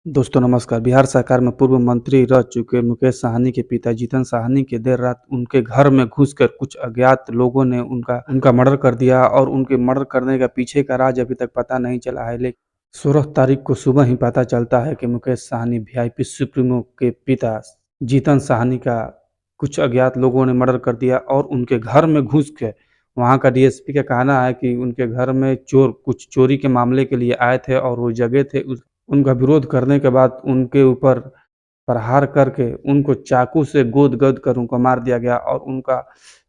दोस्तों नमस्कार। बिहार सरकार में पूर्व मंत्री रह चुके मुकेश साहनी के पिता जीतन साहनी के देर रात उनके घर में घुसकर कुछ अज्ञात लोगों ने उनका उनका मर्डर कर दिया और उनके मर्डर करने का पीछे का राज अभी तक पता नहीं चला है। लेकिन 16 तारीख को सुबह ही पता चलता है कि मुकेश साहनी वीआईपी सुप्रीमो के पिता जीतन साहनी का कुछ अज्ञात लोगों ने मर्डर कर दिया और उनके घर में घुस के वहाँ का डीएसपी का कहना है कि उनके घर में चोर कुछ चोरी के मामले के लिए आए थे और वो जगह थे। उनका विरोध करने के बाद उनके ऊपर प्रहार करके उनको चाकू से गोद-गोद कर उनको मार दिया गया और उनका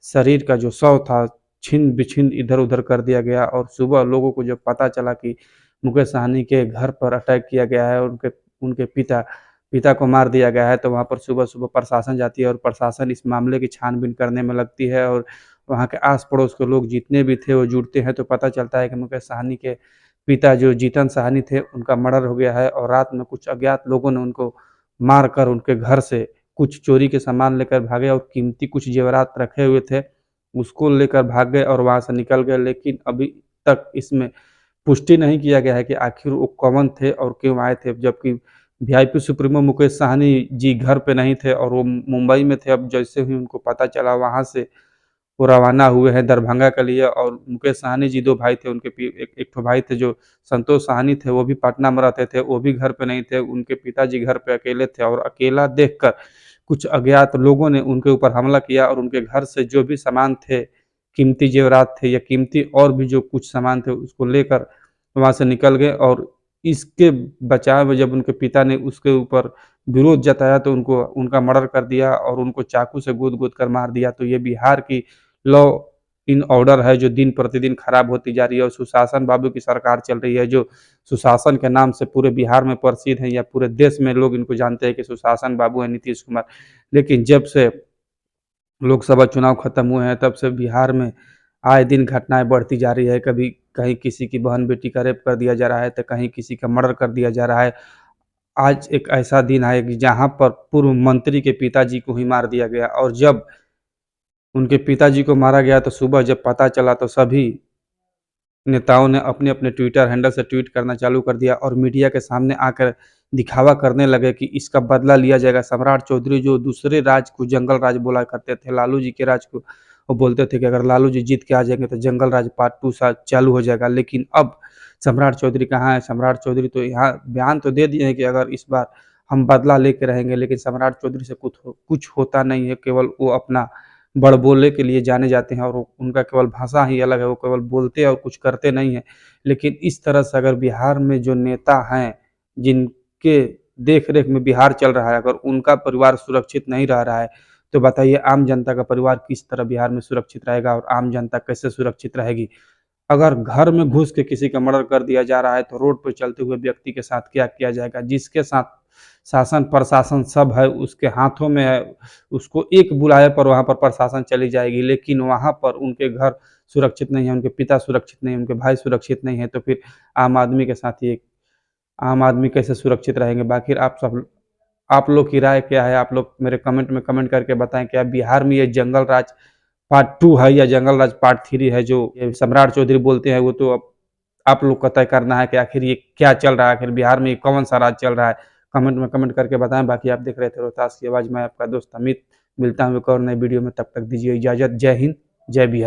शरीर का जो शव था छिन-विछिन इधर-उधर कर दिया गया। और सुबह लोगों को जब पता चला कि मुकेश साहनी के घर पर अटैक किया गया है और उनके उनके पिता पिता को मार दिया गया है, तो वहाँ पर सुबह-सुबह प्रशासन जाती है और प्रशासन इस मामले की छानबीन करने में लगती है और वहाँ के आस-पड़ोस के लोग जितने भी थे वो जुड़ते हैं, तो पता चलता है कि मुकेश साहनी के पिता जो जीतन साहनी थे उनका मर्डर हो गया है और रात में कुछ अज्ञात लोगों ने उनको मारकर उनके घर से कुछ चोरी के सामान लेकर भागे और कीमती कुछ जेवरात रखे हुए थे, उसको लेकर भाग गए और वहाँ से निकल गए। लेकिन अभी तक इसमें पुष्टि नहीं किया गया है कि आखिर वो कौन थे और क्यों आए थे, जबकि वीआईपी सुप्रीमो मुकेश साहनी जी घर पे नहीं थे और वो मुंबई में थे। अब जैसे ही उनको पता चला वहाँ से वो रवाना हुए हैं दरभंगा के लिए। और मुकेश साहनी जी 2 भाई थे, उनके एक ठो भाई थे जो संतोष साहनी थे, वो भी पटना में रहते थे, वो भी घर पे नहीं थे। उनके पिताजी घर पे अकेले थे और अकेला देखकर कुछ अज्ञात लोगों ने उनके ऊपर हमला किया और उनके घर से जो भी सामान थे, कीमती जेवरात थे या कीमती और भी जो कुछ सामान थे, उसको लेकर वहाँ से निकल गए। और इसके बचाव में जब उनके पिता ने उसके ऊपर विरोध जताया तो उनको उनका मर्डर कर दिया और उनको चाकू से गोद-गोद कर मार दिया। तो ये बिहार की लॉ इन ऑर्डर है जो दिन प्रतिदिन खराब होती जा रही है और सुशासन बाबू की सरकार चल रही है, जो सुशासन के नाम से पूरे बिहार में प्रसिद्ध है या पूरे देश में लोग इनको जानते हैं कि सुशासन बाबू है नीतीश कुमार। लेकिन जब से लोकसभा चुनाव खत्म हुए हैं तब से बिहार में आए दिन घटनाएं बढ़ती जा रही है। कभी कहीं किसी की बहन बेटी का रेप कर दिया जा रहा है, तो कहीं किसी का मर्डर कर दिया जा रहा है। आज एक ऐसा दिन है कि जहाँ पर पूर्व मंत्री के पिताजी को ही मार दिया गया और जब उनके पिताजी को मारा गया तो सुबह जब पता चला तो सभी नेताओं ने अपने-अपने ट्विटर हैंडल से ट्वीट करना चालू कर दिया और मीडिया के सामने आकर दिखावा करने लगे कि इसका बदला लिया जाएगा। सम्राट चौधरी जो दूसरे राज को जंगल राज बोला करते थे, लालू जी के राज को वो बोलते थे कि अगर लालू जी जीत के आ जाएँगे तो जंगल राज पार्ट 2 चालू हो जाएगा। लेकिन अब सम्राट चौधरी कहाँ है? सम्राट चौधरी तो यहाँ बयान तो दे दिए हैं कि अगर इस बार हम बदला लेके रहेंगे, लेकिन सम्राट चौधरी से कुछ होता नहीं है। केवल वो अपना बड़बोले के लिए जाने जाते हैं और उनका केवल भाषा ही अलग है, वो केवल बोलते हैं और कुछ करते नहीं हैं। लेकिन इस तरह से अगर बिहार में जो नेता हैं, जिनके देख-रेख में बिहार चल रहा है, अगर उनका परिवार सुरक्षित नहीं रह रहा है, तो बताइए आम जनता का परिवार किस तरह बिहार में सुरक्षित रहेगा और आम जनता कैसे सुरक्षित रहेगी? अगर घर में घुस के किसी का मर्डर कर दिया जा रहा है, तो रोड पे चलते हुए व्यक्ति के साथ क्या किया जाएगा? जिसके साथ शासन प्रशासन सब है, उसके हाथों में है, उसको एक बुलाए पर वहाँ पर प्रशासन चली जाएगी, लेकिन वहाँ पर उनके घर सुरक्षित नहीं है, उनके पिता सुरक्षित नहीं है, उनके भाई सुरक्षित नहीं है, तो फिर आम आदमी के साथ ये आम आदमी कैसे सुरक्षित रहेंगे? बाकी आप लोग की राय क्या है? आप लोग मेरे कमेंट में कमेंट करके बताएँ, क्या बिहार में ये जंगल राज पार्ट 2 है या जंगल राज पार्ट 3 है जो ये सम्राट चौधरी बोलते हैं? वो तो अब आप लोग को तय करना है कि आखिर ये क्या चल रहा है, आखिर बिहार में ये कौन-सा राज चल रहा है? कमेंट में कमेंट करके बताएँ। बाकी आप देख रहे थे रोहतास की आवाज़, मैं आपका दोस्त अमित। मिलता हूँ एक और नई वीडियो में, तब तक दीजिए इजाज़त। जय हिंद, जय बिहार।